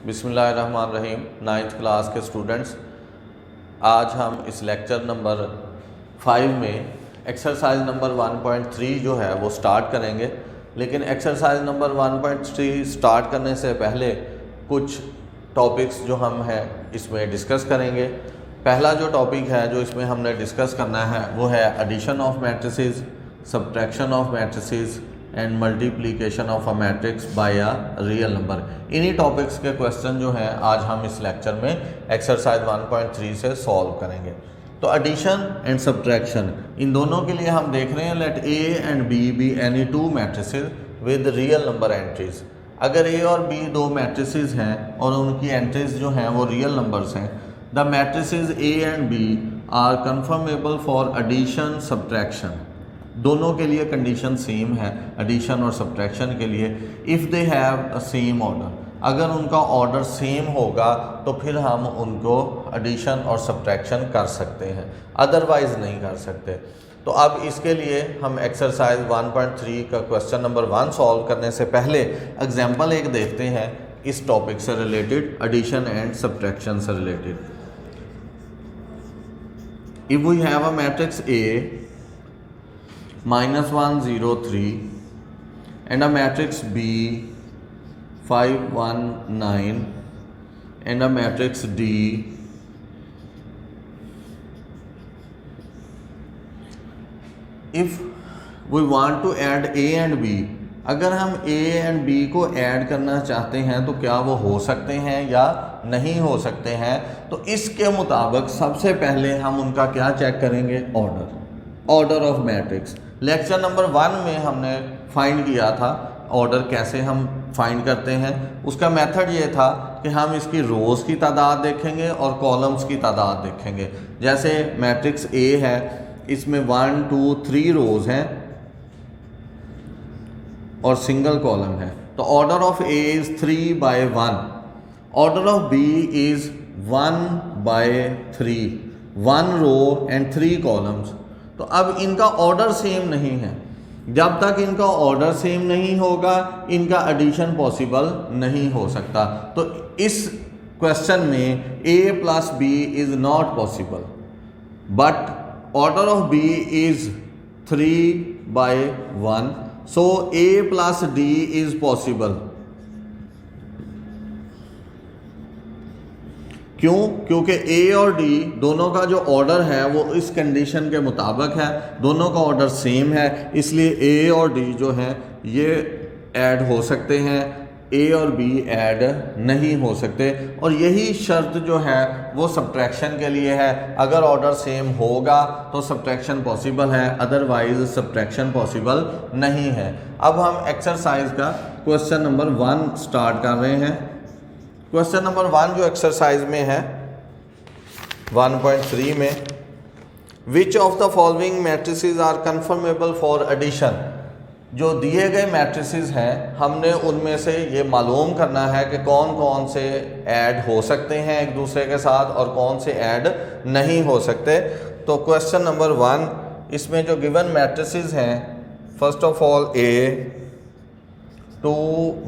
बिस्मिल्लाहिर्रहमानिर्रहीम। 9th class के students, आज हम इस लेक्चर नंबर 5 में एक्सरसाइज नंबर 1.3 जो है वो स्टार्ट करेंगे। लेकिन एक्सरसाइज नंबर 1.3 स्टार्ट करने से पहले कुछ टॉपिक्स जो हम हैं इसमें डिस्कस करेंगे। पहला जो टॉपिक है जो इसमें हमने डिस्कस करना है वो है addition of matrices, subtraction of matrices and multiplication of a matrix by a real number. इन्हीं टॉपिक्स के क्वेश्चन जो हैं आज हम इस लेक्चर में एक्सरसाइज 1.3 से सॉल्व करेंगे। तो एडिशन एंड सब्ट्रैक्शन, इन दोनों के लिए हम देख रहे हैं let A and B any two matrices with real number entries. अगर ए और बी दो मैट्रिसेस हैं और उनकी एंट्रीज जो हैं वो रियल नंबर्स हैं, the matrices A and B are conformable for addition subtraction. दोनों के लिए कंडीशन सेम है एडिशन और सब्ट्रैक्शन के लिए। If they have a same order, अगर उनका ऑर्डर सेम होगा तो फिर हम उनको एडिशन और सब्ट्रैक्शन कर सकते हैं, अदरवाइज नहीं कर सकते। तो अब इसके लिए हम एक्सरसाइज 1.3 का क्वेश्चन नंबर 1 सॉल्व करने से पहले एग्जाम्पल एक देखते हैं इस टॉपिक से रिलेटेड, एडिशन एंड सब्ट्रैक्शन से related. If we have a matrix A -1 0 3 and a matrix B 5 1 9 and a matrix D if we want to add A and B, अगर हम A and B को add करना चाहते हैं तो क्या वो हो सकते हैं या नहीं हो सकते हैं। तो इसके मुताबिक सबसे पहले हम उनका क्या चेक करेंगे, order of matrix. Lecture number 1 में हमने फाइंड किया था ऑर्डर कैसे हम फाइंड करते हैं। उसका मेथड ये था कि हम इसकी रोज़ की तादाद देखेंगे और कॉलम्स की तादाद देखेंगे। जैसे मैट्रिक्स ए है, इसमें 1 2 3 रोज़ हैं और सिंगल कॉलम है, तो order of A is 3 by 1, order of B is 1 by 3, 1 row and 3 columns. तो अब इनका ऑर्डर सेम नहीं है, जब तक इनका ऑर्डर सेम नहीं होगा इनका एडिशन पॉसिबल नहीं हो सकता। तो इस क्वेश्चन में A + B is not possible, but order of B is 3 by 1, so A + D is possible. क्यों? क्योंकि A और D दोनों का जो ऑर्डर है वो इस कंडीशन के मुताबिक है, दोनों का ऑर्डर सेम है, इसलिए A और D जो हैं ये ऐड हो सकते हैं, A और B ऐड नहीं हो सकते। और यही शर्त जो है वो सब्ट्रैक्शन के लिए है, अगर ऑर्डर सेम होगा तो सब्ट्रैक्शन पॉसिबल है, अदरवाइज सब्ट्रैक्शन पॉसिबल नहीं है। अब हम एक्सरसाइज का क्वेश्चन नंबर 1 स्टार्ट कर रहे हैं। क्वेश्चन नंबर 1 जो एक्सरसाइज में है 1.3 में, which of the following matrices are conformable for addition. जो दिए गए मैट्रिसेस हैं हमने उनमें से ये मालूम करना है कि कौन कौन से ऐड हो सकते हैं एक दूसरे के साथ और कौन से ऐड नहीं हो सकते। तो क्वेश्चन नंबर 1, इसमें जो गिवन मैट्रिसेस हैं, first of all A 2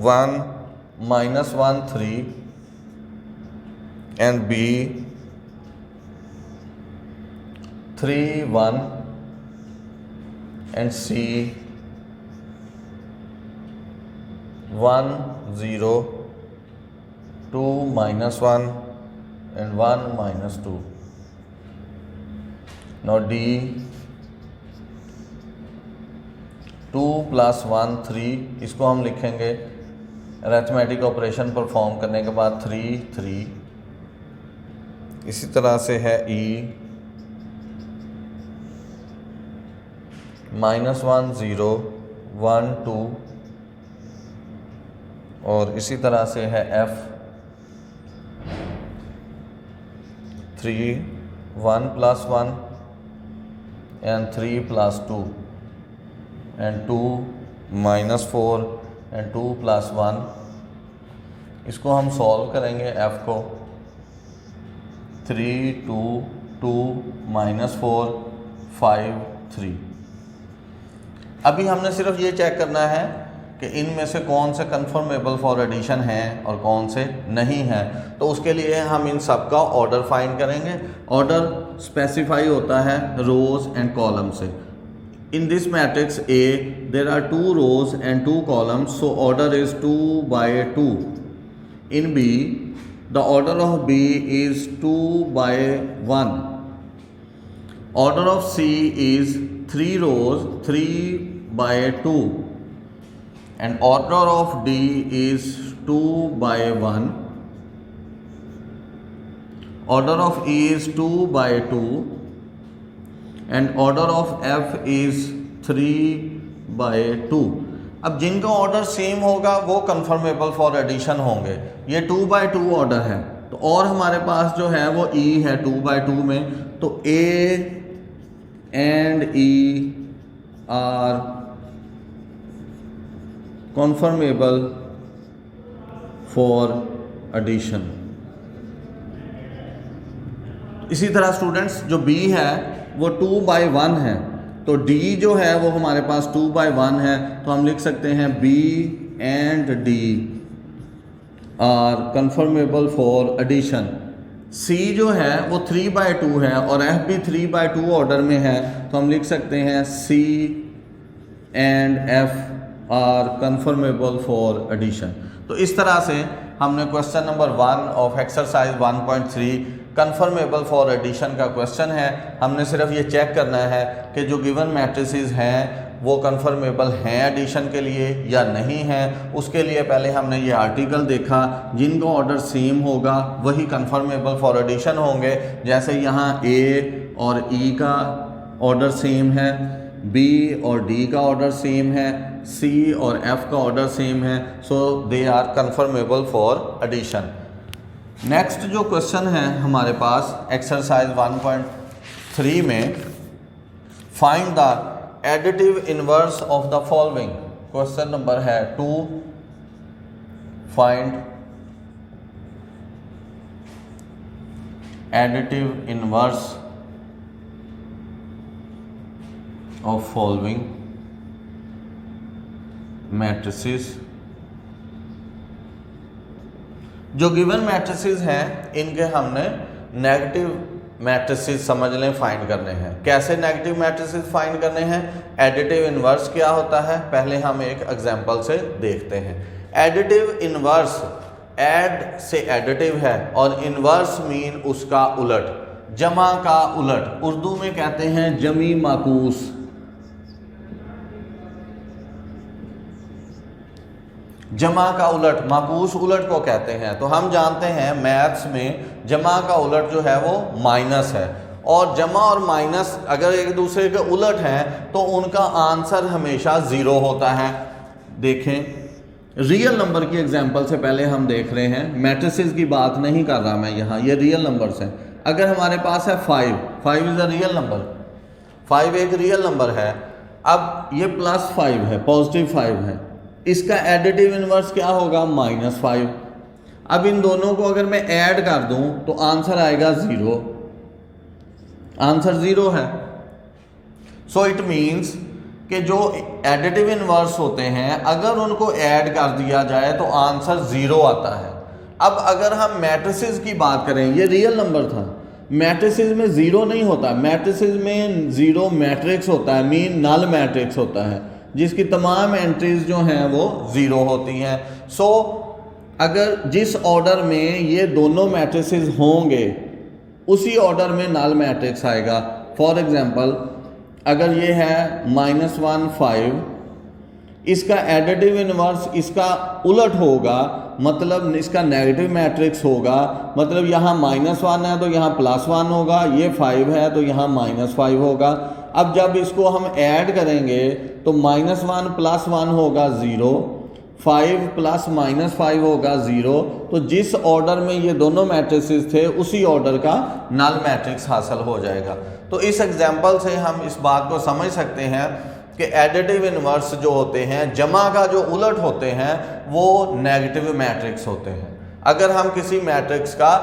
1 -1 3 and B 3 1 and C 1 0 2 -1 and 1 -2। now D 2 + 1 3, इसको हम लिखेंगे अरिथमेटिक ऑपरेशन परफॉर्म करने के बाद 3 3। इसी तरह से है E -1 0 1 2, और इसी तरह से है F 3 1 + 1 and 3 + 2 and 2 -4 and 2 + 1। इसको हम सॉल्व करेंगे F को, 3 2 2 -4 5 3। अभी हमने सिर्फ ये चेक करना है कि इनमें से कौन से कन्फर्मेबल फॉर एडिशन हैं और कौन से नहीं हैं। तो उसके लिए हम इन सब का ऑर्डर फाइंड करेंगे। ऑर्डर स्पेसिफाई होता है रोज एंड कॉलम से। In this matrix A there are 2 rows and 2 columns, so order is 2 by 2. In B, the order of B is 2 by 1. Order of C is 3 rows 3 by 2, and order of D is 2 by 1. Order of E is 2 by 2, and order of F is 3 by 2. अब जिनका order same होगा वो conformable for addition होंगे। ये 2 by 2 order है, तो और हमारे पास जो है वो E है 2 by 2 में, तो A and E are confirmable for addition। इसी तरह स्टूडेंट्स जो B है वो 2 by 1 है, तो D जो है वो हमारे पास 2 by 1 है, तो हम लिख सकते हैं B and D are confirmable for addition। C जो है वो 3 by 2 है और F भी 3 by 2 ऑर्डर में है, तो हम लिख सकते हैं C and F are confirmable for addition। तो इस तरह से हमने question number 1 of exercise 1.3 conformable for addition का क्वेश्चन है। हमने सिर्फ ये चेक करना है कि जो गिवन मैट्रिसेस हैं वो कन्फर्मेबल हैं एडिशन के लिए या नहीं हैं। उसके लिए पहले हमने ये आर्टिकल देखा, जिनका ऑर्डर सेम होगा वही कन्फर्मेबल फॉर एडिशन होंगे। जैसे यहाँ A और E का ऑर्डर सेम है, B और D का ऑर्डर सेम है, C और F का ऑर्डर सेम है, so they are conformable for addition. Next जो क्वेश्चन है हमारे पास एक्सरसाइज 1.3 में, find the additive inverse of the following. Question number है 2, find additive inverse of following matrices. जो गिवन मैट्रिसेस हैं इनके हमने नेगेटिव मैट्रिसेस समझ लें फाइंड करने हैं। कैसे नेगेटिव मैट्रिसेस फाइंड करने हैं, एडिटिव इनवर्स क्या होता है पहले हम एक एग्जांपल से देखते हैं। एडिटिव इनवर्स, ऐड से एडिटिव है और इनवर्स मीन उसका उलट, जमा का उलट। उर्दू में कहते हैं जमी माकूस। जमा का उलट, माकूस उलट को कहते हैं। तो हम जानते हैं मैथ्स में जमा का उलट जो है वो माइनस है, और जमा और माइनस अगर एक दूसरे के उलट हैं तो उनका आंसर हमेशा 0 होता है। देखें रियल नंबर की एग्जांपल से पहले हम देख रहे हैं, मैट्रिसेस की बात नहीं कर रहा मैं यहाँ, ये रियल नंबर्स हैं। अगर हमारे पास है 5 इज़ अ रियल नंबर, 5 एक रियल नंबर है। अब ये +5 है, पॉजिटिव 5 है, इसका एडिटिव इनवर्स क्या होगा -5। अब इन दोनों को अगर मैं ऐड कर दूं तो आंसर आएगा 0, आंसर 0 है। सो इट मीन्स कि जो एडिटिव इनवर्स होते हैं अगर उनको ऐड कर दिया जाए तो आंसर 0 आता है। अब अगर हम मैट्रिसेस की बात करें, ये रियल नंबर था, मैट्रिसेस में 0 नहीं होता, मैट्रिसेस में 0 मैट्रिक्स होता है, मीन नल मैट्रिक्स होता है जिसकी तमाम एंट्रीज जो हैं वो 0 होती हैं। सो अगर जिस ऑर्डर में ये दोनों मैट्रिसेस होंगे उसी ऑर्डर में नल मैट्रिक्स आएगा। फॉर एग्जांपल अगर ये है -1 5, इसका एडिटिव इनवर्स इसका उलट होगा, मतलब इसका नेगेटिव मैट्रिक्स होगा, मतलब यहाँ -1 है तो यहाँ +1 होगा, ये 5 है तो यहाँ -5 होगा। अब जब इसको हम ऐड करेंगे तो -1 + 1 होगा 0, 5 + -5 होगा 0। तो जिस ऑर्डर में ये दोनों मैट्रिसेस थे उसी ऑर्डर का नल मैट्रिक्स हासिल हो जाएगा। तो इस एग्जांपल से हम इस बात को समझ सकते हैं कि एडिटिव इनवर्स जो होते हैं, जमा का जो उलट होते हैं, वो नेगेटिव मैट्रिक्स होते हैं। अगर हम किसी मैट्रिक्स का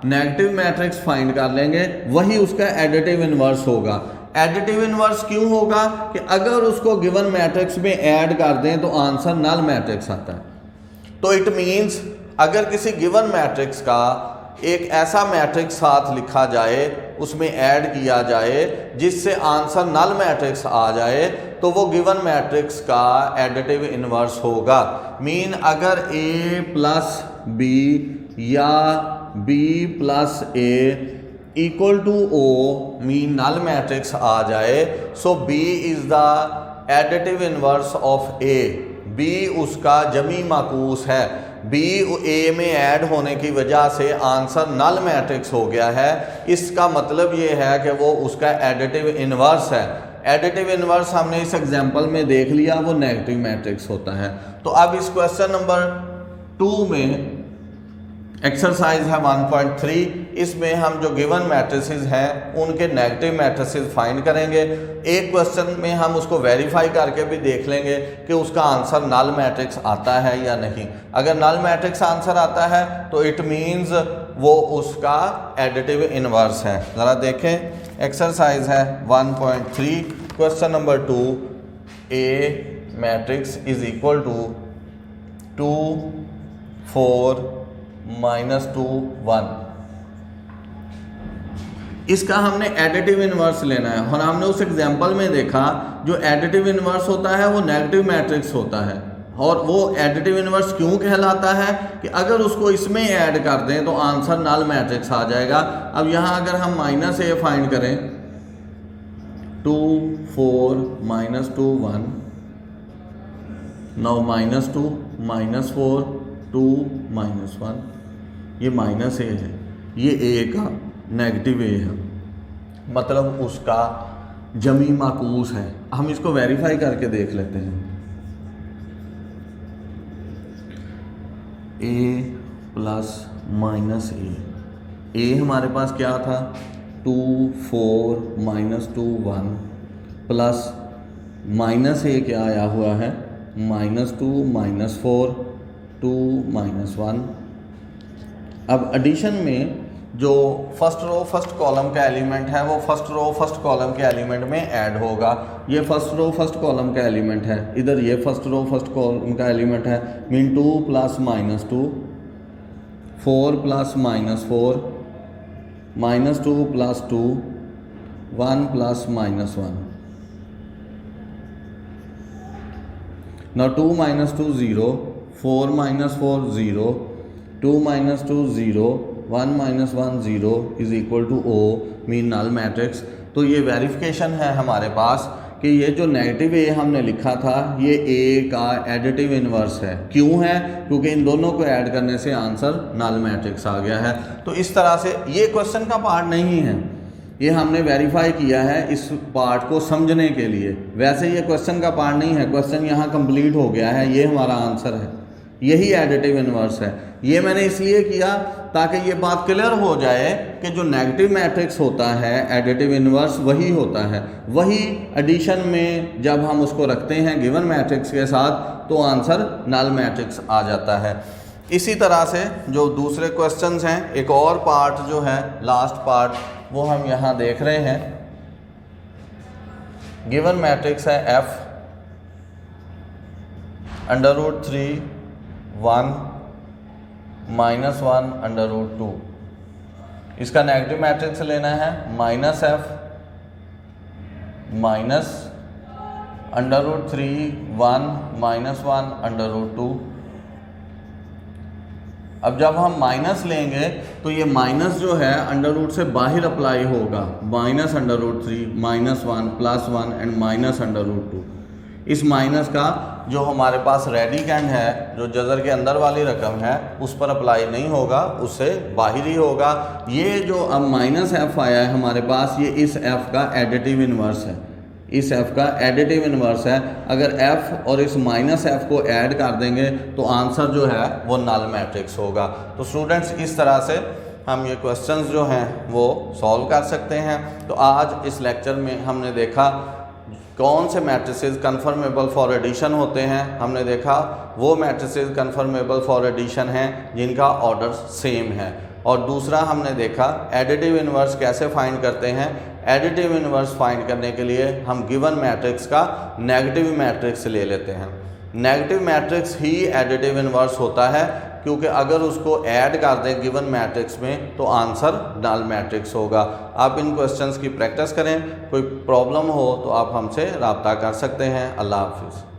नेगेटिव मैट्रिक्स फाइंड कर लेंगे वही उसका एडिटिव इनवर्स होगा। एडिटिव इनवर्स क्यों होगा कि अगर उसको गिवन मैट्रिक्स में ऐड कर दें तो आंसर नल मैट्रिक्स आता है। तो इट मीन्स अगर किसी गिवन मैट्रिक्स का एक ऐसा मैट्रिक्स साथ लिखा जाए, उसमें ऐड किया जाए जिससे आंसर नल मैट्रिक्स आ जाए, तो वो गिवन मैट्रिक्स का एडिटिव इनवर्स होगा। मीन अगर a प्लस बी या b plus a equal to o mean null matrix आ जाए, so b is the additive inverse of a। b उसका जमी माकूस है, b a में ऐड होने की वजह से आंसर नल मैट्रिक्स हो गया है। इसका मतलब ये है कि वो उसका एडिटिव इनवर्स है। एडिटिव इनवर्स हमने इस एग्जांपल में देख लिया, वो नेगेटिव मैट्रिक्स होता है। तो अब इस क्वेश्चन नंबर 2 में एक्सरसाइज है 1.3, इसमें हम जो गिवन मैट्रिसेस हैं उनके नेगेटिव मैट्रिसेस फाइंड करेंगे। एक क्वेश्चन में हम उसको वेरीफाई करके भी देख लेंगे कि उसका आंसर नल मैट्रिक्स आता है या नहीं। अगर नल मैट्रिक्स आंसर आता है तो इट मीन्स वो उसका एडिटिव इनवर्स है। ज़रा देखें, एक्सरसाइज है 1.3 question number 2, A matrix is equal to 2 4 -2 1। इसका हमने एडिटिव इनवर्स लेना है और हमने उस एग्जांपल में देखा जो एडिटिव इनवर्स होता है वो नेगेटिव मैट्रिक्स होता है। और वो एडिटिव इनवर्स क्यों कहलाता है कि अगर उसको इसमें ऐड कर दें तो आंसर नल मैट्रिक्स आ जाएगा। अब यहाँ अगर हम -a फाइंड करें, 2 4 -2 1, नाउ -2 -4 2 -1, ये -a है, ये a का नेगेटिव a है, मतलब उसका जमी माकूस है। हम इसको वेरीफाई करके देख लेते हैं। a प्लस -a, हमारे पास क्या था 2 4 -2 1 प्लस -a क्या आया हुआ है -2 -4 2 -1। अब एडिशन में जो फर्स्ट रो फर्स्ट कॉलम का एलिमेंट है वो फर्स्ट रो फर्स्ट कॉलम के एलिमेंट में ऐड होगा। ये फर्स्ट रो फर्स्ट कॉलम का एलिमेंट है, इधर ये फर्स्ट रो फर्स्ट कॉलम का एलिमेंट है। Mean 2 plus -2 4 plus -4 -2 plus 2 1 plus -1। Now 2 -2 0, 4 -4 0, 2 -2 0, 1 -1 0 is equal to O, mean null matrix. तो ये वेरिफिकेशन है हमारे पास कि ये जो नेगेटिव A हमने लिखा था ये A का एडिटिव इनवर्स है। क्यों है? क्योंकि इन दोनों को ऐड करने से आंसर नल मैट्रिक्स आ गया है। तो इस तरह से ये क्वेश्चन का पार्ट नहीं है, ये हमने वेरीफाई किया है इस पार्ट को समझने के लिए। वैसे ये क्वेश्चन का पार्ट नहीं है, क्वेश्चन यहाँ कंप्लीट हो गया है, ये हमारा आंसर है, यही एडिटिव इनवर्स है। ये मैंने इसलिए किया ताकि ये बात क्लियर हो जाए कि जो नेगेटिव मैट्रिक्स होता है एडिटिव इनवर्स वही होता है। वही एडिशन में जब हम उसको रखते हैं गिवन मैट्रिक्स के साथ तो आंसर नल मैट्रिक्स आ जाता है। इसी तरह से जो दूसरे क्वेश्चंस हैं, एक और पार्ट जो है लास्ट पार्ट वो हम यहाँ देख रहे हैं। गिवन मैट्रिक्स है f √3 1 -1 √2। इसका नेगेटिव मैट्रिक्स लेना है -f माइनस √3 1 -1 √2। अब जब हम माइनस लेंगे तो ये माइनस जो है अंडर रूट से बाहर अप्लाई होगा, -√3 -1 +1 एंड -√2। इस माइनस का जो हमारे पास रेडिकेंड है, जो जज़र के अंदर वाली रकम है, उस पर अप्लाई नहीं होगा, उससे बाहर ही होगा। ये जो अब -f आया है हमारे पास, ये इस f का एडिटिव इनवर्स है, इस f का एडिटिव इनवर्स है। अगर f और इस -f को ऐड कर देंगे तो आंसर जो है वो नल मैट्रिक्स होगा। तो स्टूडेंट्स इस तरह से हम ये क्वेश्चंस जो हैं वो सॉल्व कर सकते हैं। तो आज इस लेक्चर में हमने देखा कौन से मैट्रिसेस कन्फर्मेबल फॉर एडिशन होते हैं। हमने देखा वो मैट्रिसेस कन्फर्मेबल फॉर एडिशन हैं जिनका ऑर्डर सेम है। और दूसरा हमने देखा एडिटिव इन्वर्स कैसे फाइंड करते हैं। एडिटिव इन्वर्स फाइंड करने के लिए हम गिवन मैट्रिक्स का नेगेटिव मैट्रिक्स ले लेते हैं। नेगेटिव मैट्रिक्स ही एडिटिव इन्वर्स होता है, क्योंकि अगर उसको ऐड कर दें गिवन मैट्रिक्स में तो आंसर नल मैट्रिक्स होगा। आप इन क्वेश्चंस की प्रैक्टिस करें, कोई प्रॉब्लम हो तो आप हमसे रब्ता कर सकते हैं। अल्लाह हाफिज़।